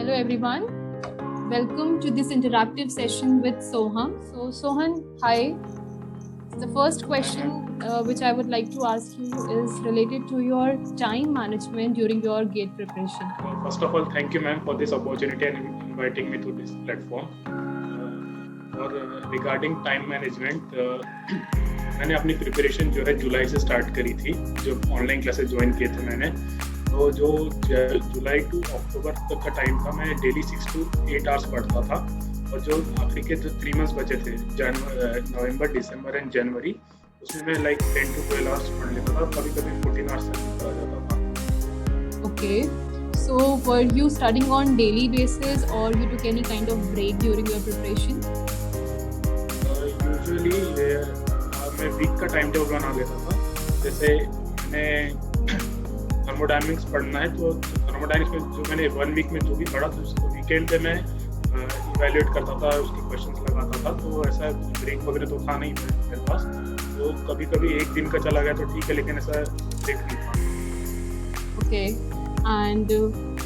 Hello everyone. Welcome to this interactive session with Soham. So Sohan, hi. The first question which I would like to ask you is related to your time management during your GATE preparation. First of all, thank you ma'am for this opportunity and inviting me to this platform. और regarding time management, मैंने अपनी preparation जो है जुलाई से start करी थी, जो online classes join किए थे मैंने। तो जो जुलाई टू अक्टूबर तक का टाइम था, मैं डेली 6 to 8 आवर्स पढ़ता था। और जो आखिरी के जो 3 मंथ्स बचे थे, नवंबर, दिसंबर एंड जनवरी, उसमें मैं 10 to 12 आवर्स पढ़ लेता था, कभी कभी 14 आवर्स तक पढ़ा जाता था। Okay. So were you studying on daily basis or you took any kind of break during your preparation? Usually मैं वीक का टाइम टेबल बना लेता था। जैसे मैंने थर्मोडायनेमिक्स पढ़ना है, तो थर्मोडायनेमिक्स में जो मैंने 1 वीक में जो भी पढ़ा, तो उसको वीकेंड पे मैं इवैल्यूएट करता था, उसके क्वेश्चंस लगाता था। तो ऐसा ब्रेक वगैरह तो था नहीं मेरे पास। तो कभी कभी 1 दिन का चला गया तो ठीक है, लेकिन ऐसा ब्रेक नहीं था। Okay. And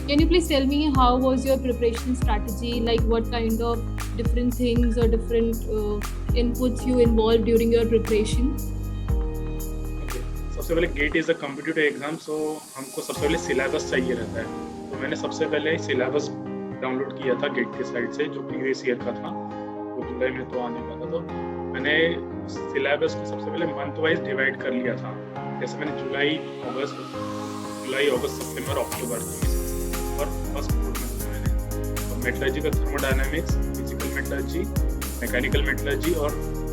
can you please tell me how was your preparation strategy? Like what kind of different things or different inputs you involved during your preparation? Okay. सबसे पहले GATE is a competitive exam, so हमको सबसे पहले syllabus चाहिए रहता है। तो मैंने सबसे पहले सिलेबस डाउनलोड किया था गेट के साइट से, जो प्रीवियस ईयर का था, वो जुलाई में तो आने वाला था। तो मैंने सिलेबस को सबसे पहले मंथ वाइज डिवाइड कर लिया था। जैसे मैंने जुलाई, अगस्त, सितंबर, अक्टूबर और फर्स्ट मंथ में मैंने metallurgical thermodynamics, physical metallurgy, mechanical metallurgy और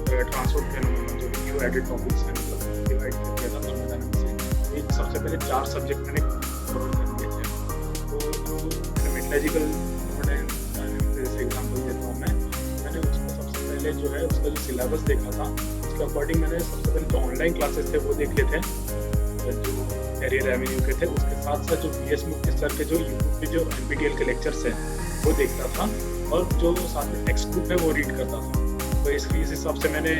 ट्रांसपोर्ट फेनोमेना, जो न्यू एडेड टॉपिक्स हैं, मतलब डिवाइड कर दिया था थर्मोडायनामिक्स से। एक सबसे पहले 4 सब्जेक्ट मैंने कवर कर लिए थे। तो मैंने मेटलर्जिकल थर्मोडायनामिक्स जैसे एग्जाम्पल देता हूँ मैंने उसको सबसे पहले जो है उसका जो सिलेबस देखा था, उसके अकॉर्डिंग मैंने सबसे पहले जो ऑनलाइन क्लासेस थे वो देख लिए थे, जो कैरियर एवेन्यू के थे। उसके साथ साथ जो BS मुक्ति सर के जो यूट्यूब पे जो NPTEL के लेक्चर्स हैं वो देखता था, और जो साथ में टेक्स्ट बुक है वो रीड करता था। तो इस हिसाब से मैंने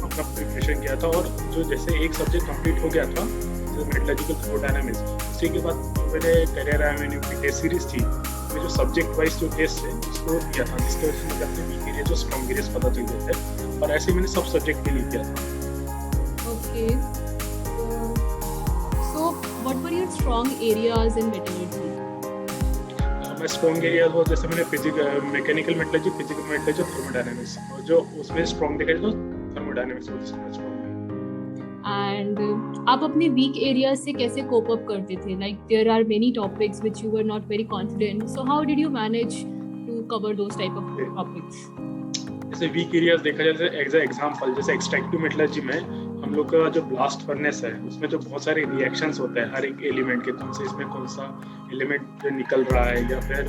अपना प्रिपरेशन किया था। और जो जैसे एक सब्जेक्ट कंप्लीट हो गया था, जो मेटलर्जिकल थर्मोडायनामिक्स, उसी के बाद जो मैंने कैरियर एवेन्यू की टेस्ट सीरीज थी, उसमें जो सब्जेक्ट वाइज जो टेस्ट है उसको दिया था, जिसके वजह से मुझे अपने वीक एरिया जो स्ट्रॉन्ग एरियाज पता चल गए थे। और ऐसे मैंने सब सब्जेक्ट के लिए किया था। Okay. So what were your strong areas in metallurgy? मैं स्ट्रॉन्ग एरिया वो जैसे मैंने mechanical metallurgy, physical metallurgy, thermodynamics, और जो उसमें स्ट्रॉन्ग देखा तो थर्मोडायनामिक्स वो स्ट्रॉन्ग है। And आप अपने weak areas से कैसे cope up करते थे? Like there are many topics which you were not very confident. So how did you manage to cover those type of topics? जैसे वीक एरियाज देखा जाए, एज एग्जाम्पल जैसे एक्सट्रैक्टिव मेटलर्जी में हम लोग का जो ब्लास्ट फर्नेस है, उसमें जो बहुत सारे रिएक्शंस होते हैं हर एक एलिमेंट के, कौन से इसमें कौन सा एलिमेंट निकल रहा है, या फिर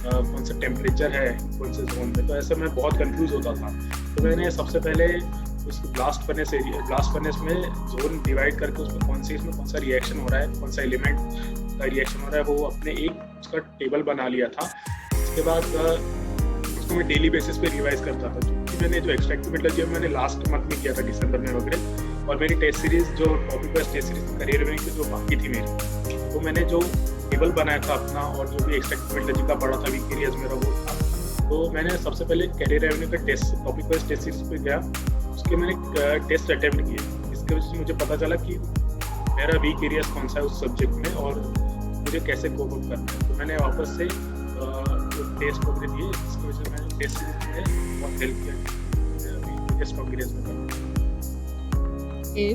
कौन सा टेम्परेचर है कौन से जोन में। तो ऐसे मैं बहुत कंफ्यूज होता था। तो मैंने सबसे पहले उस ब्लास्ट फर्नेस में जोन डिवाइड करके उसमें कौन सा रिएक्शन हो रहा है, कौन सा एलिमेंट का रिएक्शन हो रहा है, वो अपने एक उसका टेबल बना लिया था। उसके बाद उसको मैं डेली बेसिस पे रिवाइज करता था, क्योंकि मैंने जो एक्सट्रैक्टिव मेटलर्जी मैंने लास्ट मंथ में किया था, दिसंबर में वगैरह। और मेरी टेस्ट सीरीज जो topic wise test series career में जो बाकी थी मेरी, तो मैंने जो टेबल बनाया था अपना, और जो भी एक्सट्रैक्टिव मेटलर्जी का पढ़ा था वीक एरियाज मेरा वो था। तो मैंने सबसे पहले कैरियर एवेन्यू का test topic wise test series पे गया, उसके मैंने टेस्ट अटेम्प्ट किए। इसके वजह से मुझे पता चला कि मेरा वीक एरियाज कौन सा है उस सब्जेक्ट में, और मुझे कैसे कोप अप करना है। तो मैंने वापस से टेस्ट वगैरह दिए, इसकी वजह से मैंने टेस्ट सीरीज में बहुत हेल्प किया स्ट्रॉन्ग एरियाज में करना। Okay.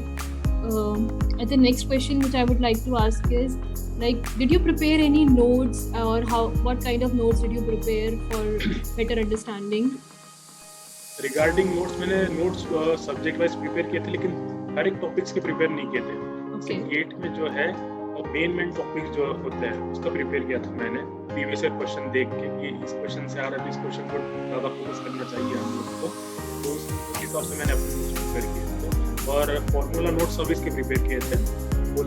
And the next question which I would like to ask is, like, did you prepare any notes, or what kind of notes did you prepare for better understanding? Regarding notes, मैंने notes subject wise prepare किए थे, लेकिन हर एक topics के prepare नहीं किए थे। Okay. Gate में जो है मेन टॉपिक जो होते हैं उसका प्रिपेयर किया था मैंने, प्रीवियस ईयर क्वेश्चन देख के कि इस क्वेश्चन से आ रहा है, इस क्वेश्चन को ज़्यादा फोकस करना चाहिए हम लोग को। तो उस हिसाब से मैंने अपने नोट्स प्रिपेयर किए थे। और फॉर्मूला नोट्स सब इसके प्रिपेयर किए थे। वो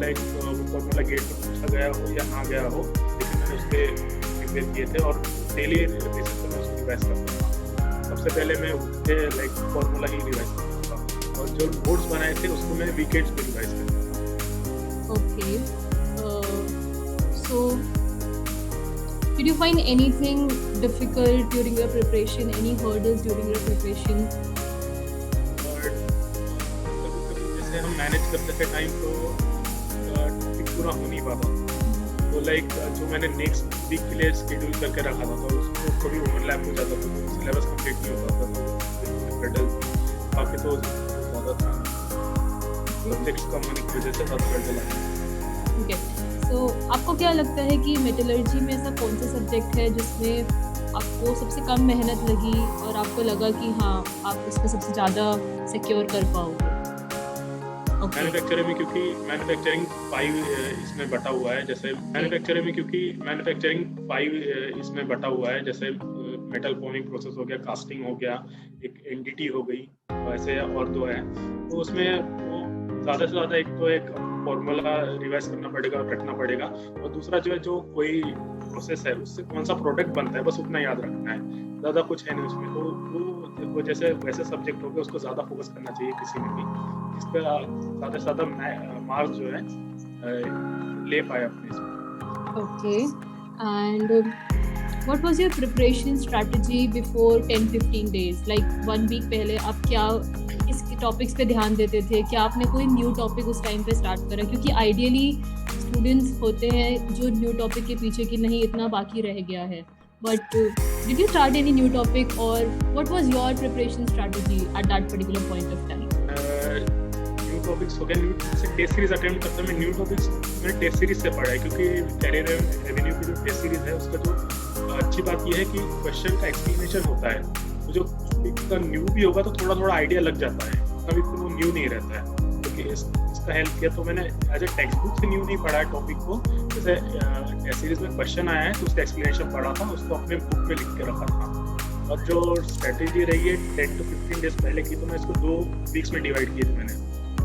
फॉर्मूला गेट में पूछा गया हो या ना गया हो, लेकिन मैंने उसके प्रिपेयर किए थे, और डेली बेसिस पर मैं उसको रिवाइज करता था। सबसे पहले मैं उसके फॉर्मूला ही रिवाइज करता था, और जो नोट्स बनाए थे उसको मैं वीकेंड्स पे रिवाइज करता था। Okay. So did you find anything difficult during your preparation? Any hurdles during your preparation? और कभी-कभी जैसे हम मैनेज करते थे टाइम तो टॉपिक पूरा हो नहीं पाता, तो लाइक जो मैंने नेक्स्ट वीक के लिए शेड्यूल करके रखा था तो उसको कभी ओवरलैप हो जाता था, तो सिलेबस कंप्लीट नहीं हो पाता, तो हर्डल बाकी तो ज़्यादा था, सब्जेक्ट्स कम होने की वजह से ज़्यादा हर्डल आया। Okay. So, आपको क्या लगता है कि मेटलर्जी में ऐसा कौन सा सब्जेक्ट है जिसमें आपको सबसे कम मेहनत लगी और आपको लगा कि हाँ आप उसमें सबसे ज़्यादा सिक्योर कर पाओगे? Okay. मैन्युफैक्चरिंग में क्योंकि मैन्युफैक्चरिंग 5 इसमें बटा हुआ है, जैसे मैन्युफैक्चरिंग में क्योंकि मैन्युफैक्चरिंग 5 इसमें बटा हुआ है, जैसे मेटल फॉर्मिंग प्रोसेस हो गया, कास्टिंग हो गया, एक एनडीटी हो गई, वैसे और 2 है, तो उसमें वो ज़्यादा से ज़्यादा एक तो एक फॉर्मूला रिवाइज करना पड़ेगा, रटना पड़ेगा, और दूसरा जो है जो कोई प्रोसेस है उससे कौन सा प्रोडक्ट बनता है बस उतना याद रखना है, ज़्यादा कुछ है नहीं उसमें, तो वो जैसे वैसे सब्जेक्ट हो गए उसको ज़्यादा फोकस करना चाहिए किसी में भी, जिसका ज़्यादा से ज़्यादा मार्क्स जो है ले पाए अपने इसमें। Okay. And what was your preparation strategy before 10-15 days? Like 1 week पहले आप क्या किस टॉपिक्स पे ध्यान देते थे? क्या आपने कोई न्यू टॉपिक उस टाइम पे स्टार्ट करा? क्योंकि आइडियली स्टूडेंट्स होते हैं जो न्यू टॉपिक के पीछे कि नहीं इतना बाकी रह गया है, but did you start any new topic और what was your preparation strategy at that particular point of time? New topics हो गए, न्यू जैसे टेस्ट सीरीज अटेम्प्ट करते हैं, मैं न्यू टॉपिक्स मैंने टेस्ट सीरीज से पढ़ा है, क्योंकि कैरियर एवेन्यू की जो टेस्ट सीरीज है उसका जो अच्छी बात यह है कि क्वेश्चन का एक्सप्लेनेशन होता है, तो जो टॉपिक न्यू भी होगा तो थोड़ा थोड़ा आइडिया लग जाता है, कभी तो वो न्यू नहीं रहता है, क्योंकि इसका हेल्प किया। तो मैंने एज ए टेक्स्ट बुक से न्यू नहीं पढ़ा है टॉपिक को, जैसे टेस्ट सीरीज में क्वेश्चन आया है तो उसका एक्सप्लेनेशन पढ़ा था, उसको अपने बुक में लिख के रखा था। और जो स्ट्रेटेजी रही है 10 to 15 डेज पहले की, तो मैं इसको 2 वीक्स में डिवाइड किए थे मैंने।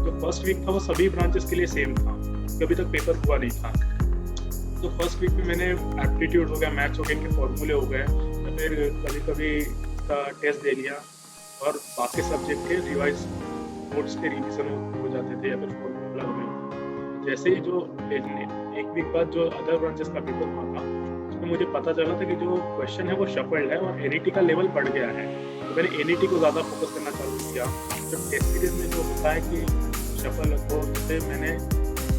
जो फर्स्ट वीक था वो सभी ब्रांचेस के लिए सेम था, कभी तक पेपर हुआ नहीं था। तो फर्स्ट वीक में मैंने एप्टीट्यूड हो गया, मैथ्स हो गया, इनके फॉर्मूले हो गए, या फिर कभी कभी इसका टेस्ट दे लिया, और बाकी सब्जेक्ट के रिवाइज नोट्स के रिविजन हो जाते थे, या फिर फॉर्मूला हो गया। जैसे ही जो 1 वीक बाद जो अदर ब्रांचेस का पेपर हुआ था, उसमें मुझे पता चला था कि जो क्वेश्चन है वो शफल्ड है और एनईटी का लेवल बढ़ गया है, तो मैंने एनईटी को ज़्यादा फोकस करना चालू किया। तो टेस्ट सीरीज में जो होता है कि शफल हो, जैसे मैंने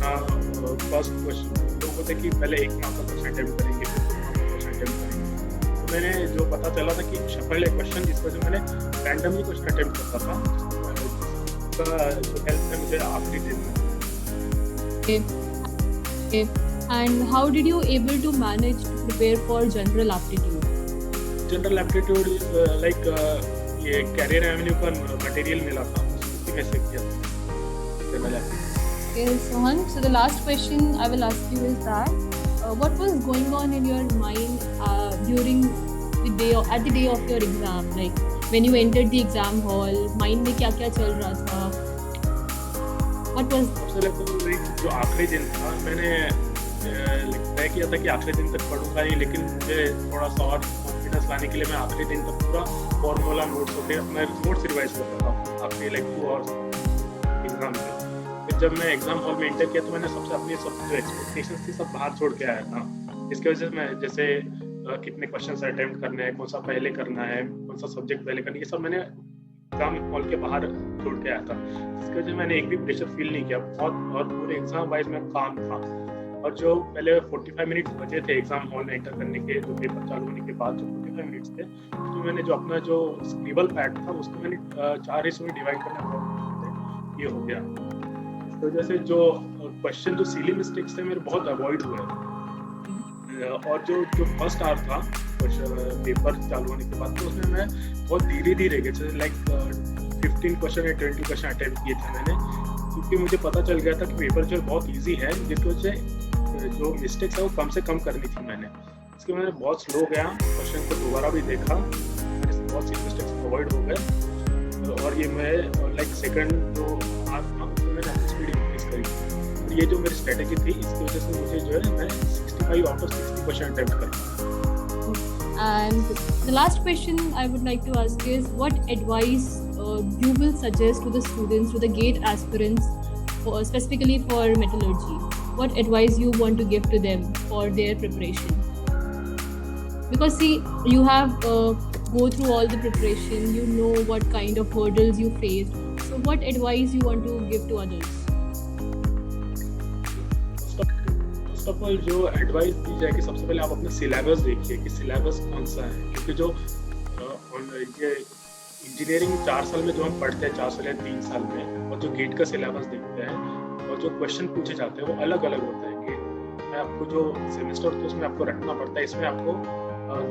फर्स्ट क्वेश्चन लोग होते कि पहले 1 मार्क का क्वेश्चन अटेम्प्ट करेंगे, फिर 2 मार्क का क्वेश्चन अटेम्प्ट करेंगे, तो मैंने जो पता चला था कि शफल है क्वेश्चन, जिस वजह से मैंने रैंडमली क्वेश्चन अटेम्प्ट करता था, उसका जो हेल्प है मुझे आखिरी दिन में। Okay. And how did you able to manage to prepare for general aptitude? General aptitude like ये कैरियर एवेन्यू का मटेरियल मिला था, उसी में से किया general aptitude. Okay, Sohan. So the last question I will ask you is that what was going on in your mind during the day at the day of your exam? Like when you entered the exam hall, mind में क्या क्या चल रहा था? What was? सबसे पहले जो आखिरी दिन था, मैंने तय किया था कि आखिरी दिन तक पढ़ूंगा ही, लेकिन मुझे थोड़ा सा और कॉन्फिडेंस लाने के लिए मैं आखिरी दिन तक पूरा फॉर्मूला नोट्स होते मैं नोट्स रिवाइज करता था आखिरी 2 आवर्स एग्जाम में। फिर जब मैं एग्जाम हॉल में एंटर किया तो मैंने सबसे अपनी सब जो एक्सपेक्टेशंस थी सब बाहर छोड़ के आया था। इसकी वजह से मैं जैसे कितने क्वेश्चन अटेम्प्ट करने हैं, कौन सा पहले करना है, कौन सा सब्जेक्ट पहले करना है, ये सब मैंने एग्जाम हॉल के बाहर छोड़ के आया था। इसकी वजह से मैंने एक भी प्रेशर फील नहीं किया बहुत, और पूरे एग्जाम वाइज में काम था। और जो पहले 45 मिनट बचे थे एग्जाम हॉल में एंटर करने के, जो पेपर चालू होने के बाद जो 45 मिनट्स थे, तो मैंने जो अपना जो स्क्रिबल पैड था उसको मैंने 4 हिस्सों में डिवाइड करना ये हो गया। इस वजह से जो क्वेश्चन जो सिली मिस्टेक्स थे मेरे बहुत अवॉइड हुए। और जो फर्स्ट आवर था पेपर चालू होने के बाद, तो उसमें मैं बहुत धीरे धीरे जैसे लाइक 15 क्वेश्चन या 20 क्वेश्चन अटेम्प्ट किए थे मैंने, क्योंकि मुझे पता चल गया था कि पेपर जो बहुत इजी है, जिसकी वजह से जो मिस्टेक्स है वो कम से कम करनी थी मैंने। इसके मैंने बहुत स्लो गया, क्वेश्चन को दोबारा भी देखा, मेरे से बहुत सी मिस्टेक्स अवॉइड हो गए, और ये मैं लाइक सेकंड जो आर था उसमें मैंने अपनी स्पीड इंक्रीज करी। और ये जो मेरी स्ट्रेटेजी थी, इसकी वजह से मुझे जो है मैं 65 आउट ऑफ 60 क्वेश्चन अटेम्प्ट कर पाया। And the last question I would like to ask is, what advice you will suggest to the students, to the GATE aspirants, specifically for metallurgy? What advice you want to give to them for their preparation? because see, you have go through all the preparation, you know what kind of hurdles you faced. So what advice you want to give to others? First of all जो advice दी जाए कि सबसे पहले आप अपना syllabus देखिए कि syllabus कौन सा है, क्योंकि जो ये इंजीनियरिंग 4 साल में जो हम पढ़ते हैं 4 साल या 3 साल में, और जो गेट का सिलेबस देखते हैं और जो क्वेश्चन पूछे जाते हैं वो अलग अलग होता है। गेट में आपको जो सेमेस्टर होता है उसमें आपको रखना पड़ता है, इसमें आपको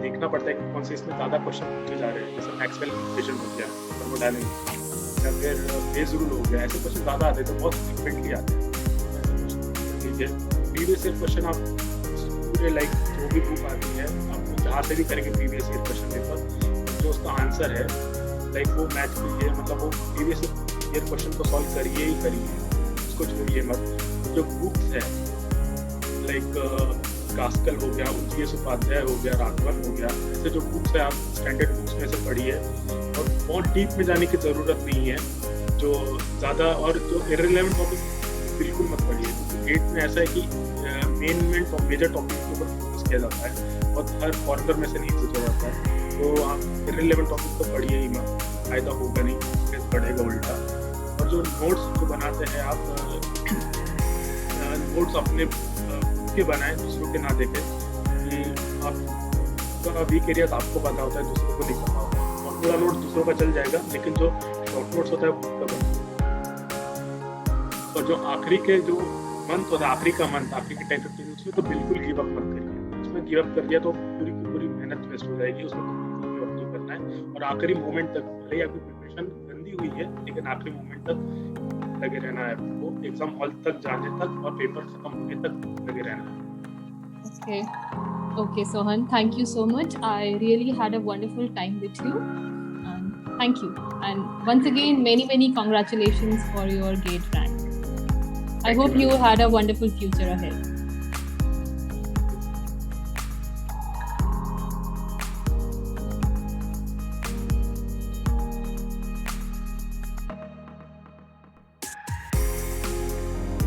देखना पड़ता है कि कौन से इसमें ज़्यादा क्वेश्चन पूछे जा रहे हैं, जैसे मैक्सवेल इक्वेशन हो गया, थर्मोडायनामिक्स या फिर फेज रूल हो गया, ऐसे क्वेश्चन ज़्यादा आते हैं तो बहुत फ्रिक्वेंटली आते हैं। ठीक है, प्रीवियस ईयर क्वेश्चन आप पूरे लाइक जो भी बुक आती है आप जहाँ से भी करेंगे प्रीवियस ईयर क्वेश्चन पेपर, जो उसका आंसर है लाइक वो मैच कीजिए, मतलब वो प्रीवियस ईयर क्वेश्चन को सॉल्व करिए ही करिए, उसको छोड़िए मत। जो बुक्स है लाइक कास्कल हो गया, UGS उपाध्याय हो गया, राघवन हो गया, ऐसे जो बुक्स है आप स्टैंडर्ड बुक्स में से पढ़िए, और बहुत डीप में जाने की ज़रूरत नहीं है जो ज़्यादा, और जो इररिलेवेंट टॉपिक बिल्कुल मत पढ़िए, क्योंकि गेट में ऐसा है कि मेन मेजर टॉपिक के ऊपर फोकस किया जाता है और हर कॉर्नर में से नहीं पूछा जाता है, तो आप इररिलेवेंट टॉपिक तो पढ़िए ही मत, फायदा होगा नहीं, स्ट्रेस बढ़ेगा उल्टा। और जो नोट्स जो बनाते हैं आप नोट्स अपने के बनाएं, दूसरों के ना देखें, कि आपका वीक एरियाज आपको पता होता है, दूसरों को नहीं पता होता है, और पूरा नोट दूसरों का चल जाएगा, लेकिन जो शॉर्ट नोट्स होता है वो खुद का बना। और जो आखिरी के जो मंथ होता है, आखिरी का मंथ, आखिरी के 10-15 उसमें तो बिल्कुल गिव अप मत करिए, उसमें गिव अप कर दिया तो पूरी की पूरी मेहनत वेस्ट हो जाएगी, उसमें तो बिल्कुल गिव अप नहीं करना है, और आखिरी मोमेंट तक, भले ही आपकी प्रिपरेशन गंदी हुई है लेकिन आखिरी मोमेंट तक लगे रहना है आपको, एग्जाम हॉल तक जाने तक और पेपर खत्म होने तक लगे रहना है। Okay, Sohan, thank you so much. I really had a wonderful time with you. Thank you. And once again, many congratulations for your GATE rank. I hope you had a wonderful future ahead.